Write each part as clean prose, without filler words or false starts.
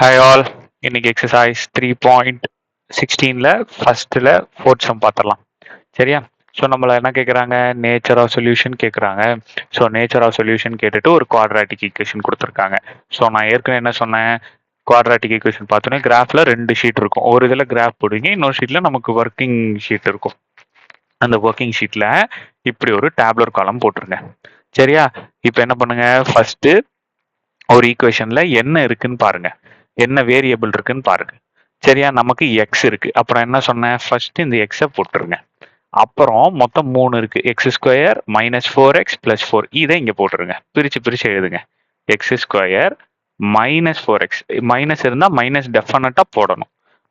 Hi all, இன்னைக்கு exercise 3.16ல ஃபர்ஸ்ட்ல fourth some பார்த்துடலாம். சரியா? ஸோ நம்மள என்ன கேட்குறாங்க, நேச்சர் ஆஃப் சொல்யூஷன் கேட்குறாங்க. ஸோ நேச்சர் ஆஃப் சொல்யூஷன் கேட்டுட்டு ஒரு குவாட்ராட்டிக் ஈக்குவேஷன் கொடுத்துருக்காங்க. ஸோ நான் ஏற்கனவே என்ன சொன்னேன், குவாட்ராட்டிக் ஈக்குவேஷன் பார்த்தோன்னே கிராஃபில் 2 ஷீட் இருக்கும். ஒரு இதில் கிராஃப் போடுவீங்க, இன்னொரு ஷீட்டில் நமக்கு ஒர்க்கிங் ஷீட் இருக்கும். அந்த ஒர்க்கிங் ஷீட்டில் இப்படி ஒரு டேப்லர் காலம் போட்டுருங்க. சரியா? இப்போ என்ன பண்ணுங்க, ஃபர்ஸ்ட் ஒரு ஈக்குவேஷன்ல என்ன இருக்குன்னு பாருங்க, என்ன வேரியபிள் இருக்குன்னு பாருங்க. சரியா? நமக்கு எக்ஸ் இருக்கு. அப்புறம் என்ன சொன்னேன், ஃபர்ஸ்ட் இந்த எக்ஸை போட்டுருங்க. அப்புறம் மொத்தம் 3 இருக்கு, X square minus 4x plus 4. இதை இங்க போட்டுருங்க, பிரிச்சு பிரிச்சு எழுதுங்க. X square minus 4x, minus இருந்தா மைனஸ் டெஃபினட்டா போடணும்.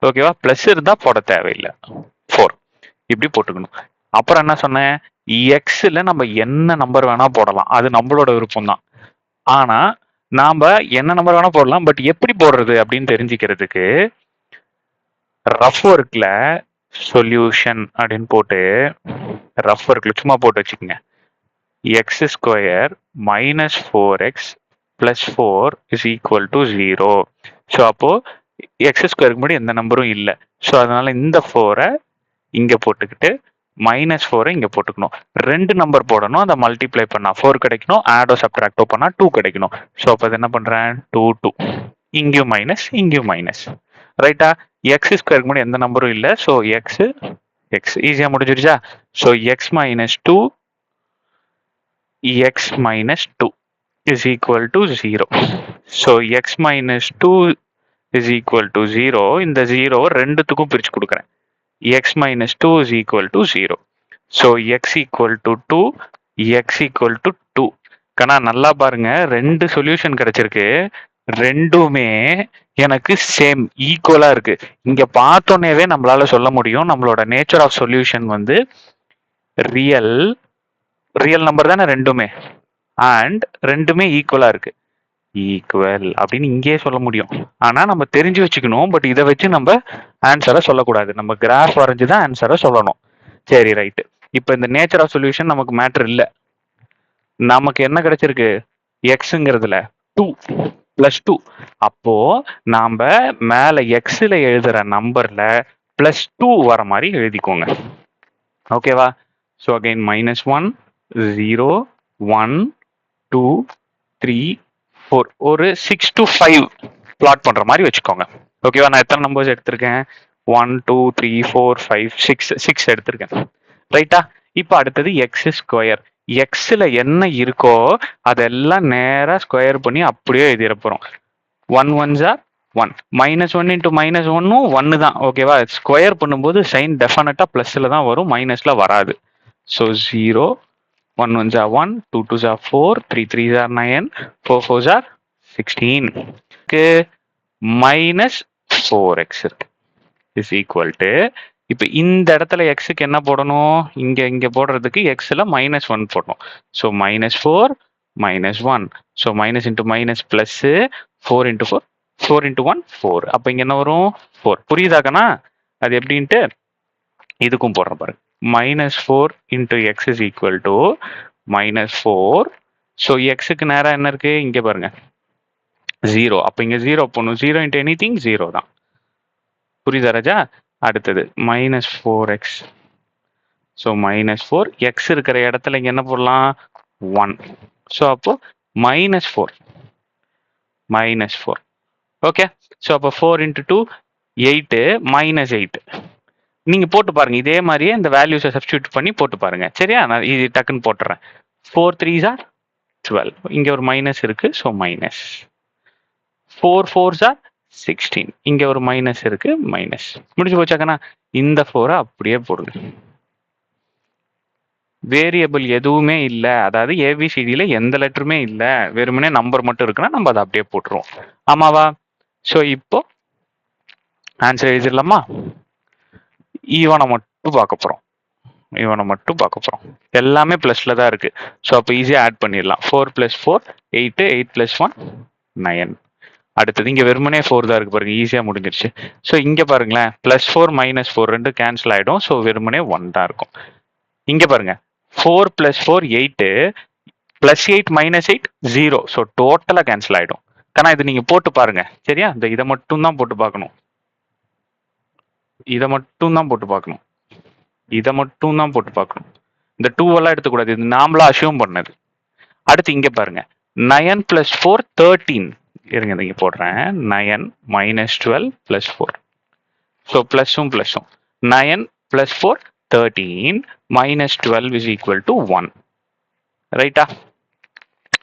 ஓகேவா? பிளஸ் இருந்தா போட தேவையில்லை. 4 இப்படி போட்டுக்கணும். அப்புறம் என்ன சொன்னேன், எக்ஸ்ல நம்ம என்ன நம்பர் வேணா போடலாம், அது நம்மளோட விருப்பம் தான். ஆனா நாம என்ன நம்பர் வேணா போடலாம், பட் எப்படி போடுறது அப்படின்னு தெரிஞ்சுக்கிறதுக்கு ரஃப் ஒர்க்ல சொல்யூஷன் அப்படின்னு போட்டு, ரஃப் ஒர்க்ல சும்மா போட்டு வச்சுக்கோங்க, X square minus 4x plus 4 is equal to 0. So அப்போ எக்ஸ் ஸ்கொயருக்கு முன்னாடி எந்த நம்பரும் இல்லை. ஸோ அதனால இந்த 4-ஐ இங்க போட்டுக்கிட்டு மைனஸ் 4-ஐ இங்க போட்டுக்கணும். 2 நம்பர் போடணும், அதை மல்டிப்ளை பண்ணா 4 கிடைக்கணும், ஆடோ சப்ட்ராக்டோ பண்ணா 2 கிடைக்கணும். ஸோ அப்போ என்ன பண்றேன், 2 2, இங்கேயும் மைனஸ் இங்கேயும் மைனஸ். ரைட்டா? எக்ஸ் ஸ்கொயருக்கு முன்னாடி எந்த நம்பரும் இல்லை. ஸோ எக்ஸ் எக்ஸ் ஈஸியா முடிஞ்சிருச்சா? So X minus 2 x minus 2 is equal to 0. So x minus 2 is equal to 0. இந்த 0 ரெண்டுத்துக்கும் பிரிச்சு கொடுக்குறேன். x minus 2 is equal to 0. So x equal to 2, x equal to 2. கண்ணா நல்லா பாருங்க, ரெண்டு சொல்யூஷன் கிடைச்சிருக்கு, ரெண்டுமே எனக்கு சேம் ஈக்குவலா இருக்கு. இங்க பார்த்தோன்னேவே நம்மளால சொல்ல முடியும், நம்மளோட நேச்சர் ஆஃப் சொல்யூஷன் வந்து ரியல் ரியல் நம்பர் தானே ரெண்டுமே, அண்ட் ரெண்டுமே ஈக்குவலா இருக்கு. ஈக்குவல் அப்படின்னு இங்கேயே சொல்ல முடியும். ஆனா நம்ம தெரிஞ்சு வச்சுக்கணும், பட் இதை வச்சு நம்ம ஆன்சரை சொல்லக்கூடாது, நம்ம கிராஃப் வரைஞ்சு தான் ஆன்சரை சொல்லணும். சரி ரைட்டு. இப்போ இந்த நேச்சர் ஆஃப் சொல்யூஷன் நமக்கு மேட்டர் இல்லை, நமக்கு என்ன கிடைச்சிருக்கு, எக்ஸுங்கிறதுல 2 பிளஸ் 2. அப்போ நாம மேல எக்ஸ்ல எழுதுற நம்பர்ல பிளஸ் 2 வர மாதிரி எழுதிக்கோங்க. ஓகேவா? ஸோ அகைன் மைனஸ் 1 0 1 2 3 4, ஒரு 6 to 5 பிளாட் பண்ற மாதிரி வச்சுக்கோங்க. ஓகேவா? நான் எத்தனை நம்பர்ஸ் எடுத்திருக்கேன், 1 2 3 4 5 6 எடுத்திருக்கேன். ரைட்டா? இப்போ அடுத்தது எக்ஸ் ஸ்கொயர். எக்ஸ்ல என்ன இருக்கோ அதெல்லாம் நேரா ஸ்கொயர் பண்ணி அப்படியே எழுதிட போறோம். 1 1s are 1, minus 1 into minus 1ம் 1 தான். ஓகேவா? ஸ்கொயர் பண்ணும்போது சைன் டெஃபினட்டா பிளஸ்ல தான் வரும், மைனஸ்ல வராது. So 0 1 1s are 1, 2 2s are 4, 3 3s are 9, 4 4s are 16. Minus 4x இருக்கு இஸ் ஈக்குவல் டு, இப்போ இந்த இடத்துல எக்ஸுக்கு என்ன போடணும், இங்க போடுறதுக்கு எக்ஸ்ல மைனஸ் 1 போடணும். So minus 4 minus 1. So minus into minus plus 4 into 4, 4 into 1 4. அப்போ இங்க என்ன வரும், 4. புரியுதாக்கண்ணா? அது எப்படின்ட்டு இதுக்கும் போடுற பாருங்க, minus 4 into X is equal to minus 4. So எக்ஸுக்கு நேரம் என்ன இருக்கு, இங்க பாருங்க 0. அப்போ இங்க 0 போடணும், 0 இன்டூ எனி திங் 0 தான். புரியுதா ராஜா? அடுத்தது minus 4x. So minus 4, X இருக்கிற இடத்துல இங்க என்ன போடலாம், 1. ஸோ அப்போ மைனஸ் 4 மைனஸ் 4. ஓகே? ஸோ அப்போ 4 இன்டூ 2 8 மைனஸ் 8. நீங்க போட்டு பாருங்க, இதே மாதிரியே இந்த வேல்யூஸை சப்ஸ்டியூட் பண்ணி போட்டு பாருங்க. சரியா? நான் இது டக்குன்னு போட்டுறேன். 4 3s are 12. இங்க ஒரு மைனஸ் இருக்கு, ஸோ மைனஸ். 4 4s are 16. இங்க ஒரு மைனஸ் இருக்கு, மைனஸ். முடிஞ்சு போச்சாக்கண்ணா? இந்த 4-ஐ அப்படியே போடுங்க. வேரியபிள் எதுவுமே இல்லை, அதாவது ஏபிசிடியில எந்த லெட்டருமே இல்லை, வெறுமனே நம்பர் மட்டும் இருக்குன்னா நம்ம அதை அப்படியே போட்டுருவோம். ஆமாவா? ஸோ இப்போ ஆன்சர் எழுதிடலாமா? ஈவனை மட்டும் பார்க்க போறோம், இவனை மட்டும் பார்க்க போறோம். எல்லாமே பிளஸ்ல தான் இருக்கு. ஸோ அப்போ ஈஸியாக ஆட் பண்ணிடலாம். 4 + 4 8, 8 + 1 9. அடுத்தது இங்க வெறுமனே 4 தான் இருக்கு பாருங்க, ஈஸியா முடிஞ்சிருச்சு. ஸோ இங்க பாருங்களேன், +4 -4 ரெண்டு கேன்சல் ஆயிடும். ஸோ வெறுமனே 1 தான் இருக்கும். இங்க பாருங்க, 4 + 4 8, +8 - 8 0. ஸோ டோட்டலா கேன்சல் ஆயிடும். கண்ணா இது நீங்க போட்டு பாருங்க சரியா. இந்த இதை மட்டும் தான் போட்டு பார்க்கணும், இதை மட்டும் தான் போட்டு பார்க்கணும், இதை மட்டும் தான் போட்டு பார்க்கணும். இந்த 2 எல்லாம் எடுத்துக்கூடாது, இது நாமளா அசியூம் பண்ணது. அடுத்து இங்க பாருங்க, 9 + 4 13. இருங்க இங்க போடுறேன், 9 - 12 + 4. ஸோ ப்ளஸும் ப்ளஸும் 9 + 4 13 - 12 = 1. ரைட்டா.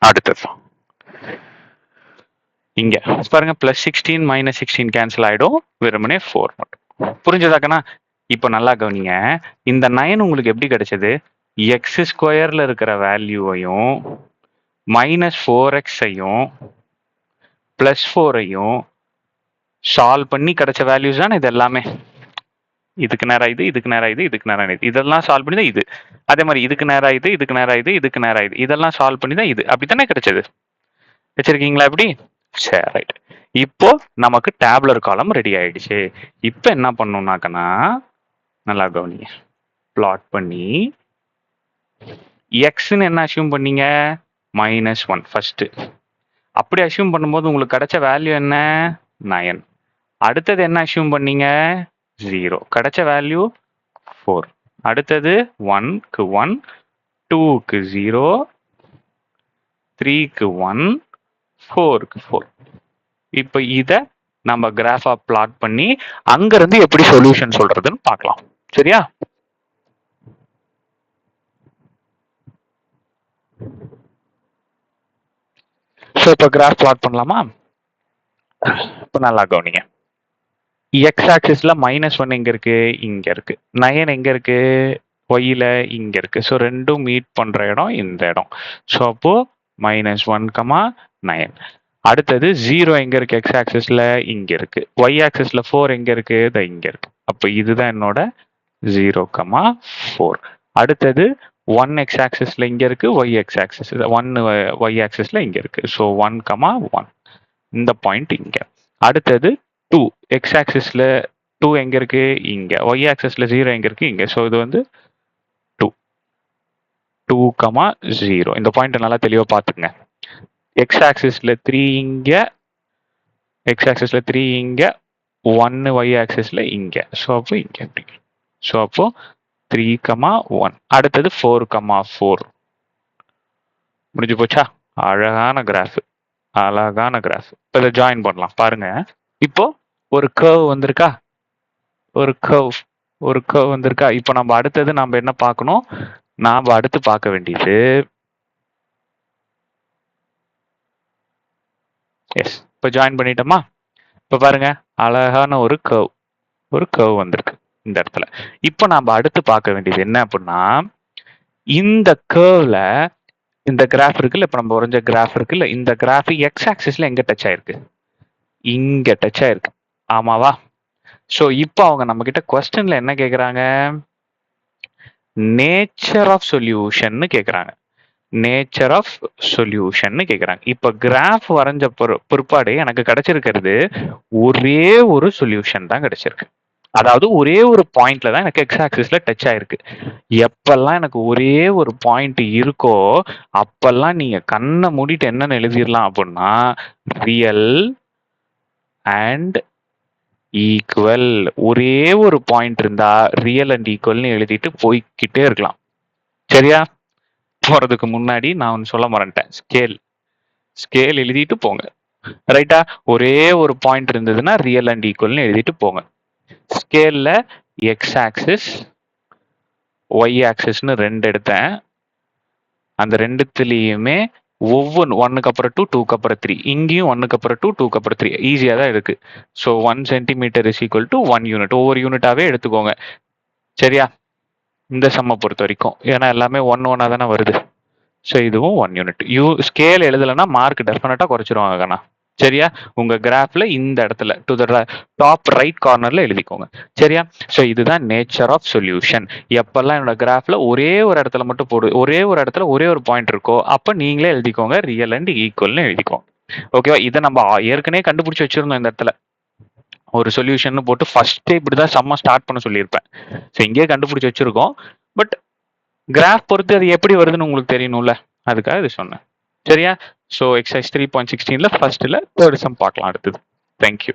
அடுத்தது இங்க பாருங்க, +16 - 16 கேன்சல் ஆயிடும், வெறுமனே 4 மட்டும். புரிஞ்சதாக்கண்ணா? இப்போ நல்லா கவனிங்க, இந்த 9 உங்களுக்கு எப்படி கிடைச்சது? x² இருக்கிற வேல்யூவையும் -4x-ஐயும் +4-ஐயும் சால்வ் பண்ணி கிடைச்ச வேல்யூஸ் தானே இது எல்லாமே. இதுக்கு நேரம் இது, இதுக்கு நேரம் இது, இதுக்கு நேரம் இது, இதெல்லாம் சால்வ் பண்ணி தான் இது. அதே மாதிரி இதுக்கு நேரம் இது, இதுக்கு நேரம் இது, இதுக்கு நேரம் இது, இதெல்லாம் சால்வ் பண்ணி தான் இது. அப்படித்தானே கிடைச்சது? வச்சிருக்கீங்களா இப்படி? சரி, ரைட். இப்போ நமக்கு டேபுலர் காலம் ரெடி ஆயிடுச்சு. இப்போ என்ன பண்ணணும்னாக்கன்னா, நல்லா கவனிங்க, பிளாட் பண்ணி எக்ஸ்ன்னு என்ன அசியூம் பண்ணீங்க? -1 ஃபர்ஸ்ட். அப்படி அசியூம் பண்ணும்போது உங்களுக்கு கிடைச்ச வேல்யூ என்ன? 9. அடுத்தது என்ன அசியூம் பண்ணீங்க? 0. கிடைச்ச வேல்யூ 4. அடுத்தது 1க்கு 1, 2க்கு 0, 3க்கு 1, 4க்கு 4. இப்போ இதை நம்ம கிராஃபா பிளாட் பண்ணி அங்கிருந்து எப்படி சொல்யூஷன் சொல்றதுன்னு பார்க்கலாம். சரியா? ஸோ இப்போ கிராஃப் பிளாட் பண்ணலாமா? இப்போ நல்லா கவனிங்க, எக்ஸ் ஆக்சிஸ்ல -1 எங்க இருக்கு? இங்க இருக்கு. 9 எங்க இருக்கு? ஒய்ல இங்க இருக்கு. ஸோ ரெண்டும் மீட் பண்ற இடம் இந்த இடம். ஸோ அப்போ -1, 9. அடுத்தது 0 எங்க இருக்கு? எக்ஸ் ஆக்சிஸ்ல இங்க இருக்கு. ஒய் ஆக்சிஸ்ல 4 எங்க இருக்கு? இங்க இருக்கு. அப்போ இதுதான் என்னோட 0, 4. அடுத்தது 1 எக்ஸ் ஆக்சிஸ்ல இங்க இருக்கு, ஒய் எக்ஸ் ஆக்சிஸ் 1 ஒய் ஆக்சிஸ்ல இங்க இருக்கு. ஸோ 1, 1 இந்த பாயிண்ட் இங்க. அடுத்தது 2 எக்ஸ் ஆக்சிஸ்ல 2 எங்க இருக்கு? இங்க. ஒய் ஆக்சிஸ்ல 0 எங்க இருக்கு? இங்க. ஸோ இது வந்து 2, 2, 0. இந்த பாயிண்ட் நல்லா தெளிவா பார்த்துங்க. எக்ஸ் ஆக்சிஸ்ல 3 இங்க, எக்ஸ் ஆக்சிஸ்ல 3 இங்க, 1 ஒய் ஆக்சிஸ்ல இங்க. ஸோ அப்போ இங்க எப்படி? ஸோ அப்போ 3, 1. அடுத்தது 4, 4. முடிஞ்சு போச்சா? அழகான கிராஃப், அழகான கிராஃப். இப்போ இதை ஜாயின் பண்ணலாம் பாருங்க. இப்போ ஒரு கர்வ் வந்திருக்கா? ஒரு கர்வ் வந்திருக்கா? இப்போ நம்ம அடுத்தது நம்ம என்ன பார்க்கணும்? நாம அடுத்து பார்க்க வேண்டியது, எஸ், இப்போ ஜாயின் பண்ணிட்டோமா? இப்போ பாருங்க, அழகான ஒரு கர்வ் வந்திருக்கு இந்த இடத்துல. இப்போ நாம அடுத்து பார்க்க வேண்டியது என்ன அப்படின்னா, இந்த கர்வ்ல இந்த கிராஃப் இருக்குல்ல, இப்போ நம்ம வரைஞ்ச கிராஃப் இருக்குல்ல, இந்த கிராஃப் எக்ஸ் ஆக்சிஸ்ல எங்க டச் ஆயிருக்கு? இங்க டச் ஆயிருக்கு. ஆமாவா? ஸோ இப்போ அவங்க நம்ம கிட்ட கொஸ்டின்ல என்ன கேட்குறாங்க? நேச்சர் ஆஃப் சொல்யூஷன் கேட்குறாங்க. நேச்சர் ஆஃப் சொல்யூஷன் கேட்குறாங்க. இப்போ கிராஃப் வரைஞ்ச பிற்பாடு எனக்கு கிடைச்சிருக்கிறது ஒரே ஒரு சொல்யூஷன் தான் கிடைச்சிருக்கு. அதாவது ஒரே ஒரு பாயிண்ட்ல தான் எனக்கு எக்ஸ் ஆக்சிஸ்ல டச் ஆயிருக்கு. எப்பெல்லாம் எனக்கு ஒரே ஒரு பாயிண்ட் இருக்கோ அப்பெல்லாம் நீங்க கண்ணை மூடிட்டு என்னன்னு எழுதிடலாம் அப்படின்னா, ரியல் அண்ட் ஈக்குவல். ஒரே ஒரு பாயிண்ட் இருந்தா ரியல் அண்ட் ஈக்குவல்னு எழுதிட்டு போய்கிட்டே இருக்கலாம். சரியா? போறதுக்கு முன்னாடி நான் ஒன்று சொல்ல மறந்துட்டேன், ஸ்கேல் எழுதிட்டு போங்க. ரைட்டா? ஒரே ஒரு பாயிண்ட் இருந்ததுன்னா ரியல் அண்ட் ஈக்குவல்னு எழுதிட்டு போங்க. ஸ்கேல்ல எக்ஸ் ஆக்சிஸ் ஒய் ஆக்சிஸ்னு 2 எடுத்தேன். அந்த ரெண்டுத்துலேயுமே ஒவ்வொன்று 1க்கு அப்புறம் 2, 2க்கு அப்புறம் 3. இங்கேயும் 1க்கு அப்புறம் 2, 2க்கு அப்புறம் 3. ஈஸியாக தான் இருக்கு. So 1 centimetre is equal to 1 unit. ஒவ்வொரு யூனிட்டாவே எடுத்துக்கோங்க. சரியா? இந்த சம்மை பொறுத்த வரைக்கும், ஏன்னா எல்லாமே 1, 1 தானே வருது. ஸோ இதுவும் 1 யூனிட். ஸ்கேல் எழுதலைன்னா மார்க் டெஃபினட்டாக குறைச்சிருவாங்க கண்ணா. சரியா? உங்க கிராஃப்ல இந்த இடத்துல டு த டாப் ரைட் கார்னர்ல எழுதிக்கோங்க. சரியா? ஸோ இதுதான் நேச்சர் ஆஃப் சொல்யூஷன். எப்பெல்லாம் என்னோட கிராஃப்ல ஒரே ஒரு இடத்துல மட்டும் ஒரே ஒரு இடத்துல ஒரே ஒரு பாயிண்ட் இருக்கோ அப்ப நீங்களே எழுதிக்கோங்க ரியல் அண்ட் ஈக்குவல்னு எழுதிக்கோங்க. ஓகேவா? இதை நம்ம ஏற்கனவே கண்டுபிடிச்சு வச்சிருந்தோம். இந்த இடத்துல ஒரு சொல்யூஷன் போட்டு ஃபர்ஸ்டே இப்படிதான் சம்ம ஸ்டார்ட் பண்ண சொல்லியிருப்பேன். ஸோ இங்கேயே கண்டுபிடிச்சு வச்சிருக்கோம். பட் கிராஃப் பொறுத்து அது எப்படி வருதுன்னு உங்களுக்கு தெரியணும்ல, அதுக்காக இது சொன்னேன். சரியா? ஸோ எக்ஸசைஸ் 3.16ல ஃபர்ஸ்ட்டில் தேர்ட் சம் பார்க்கலாம் அடுத்தது. தேங்க்யூ.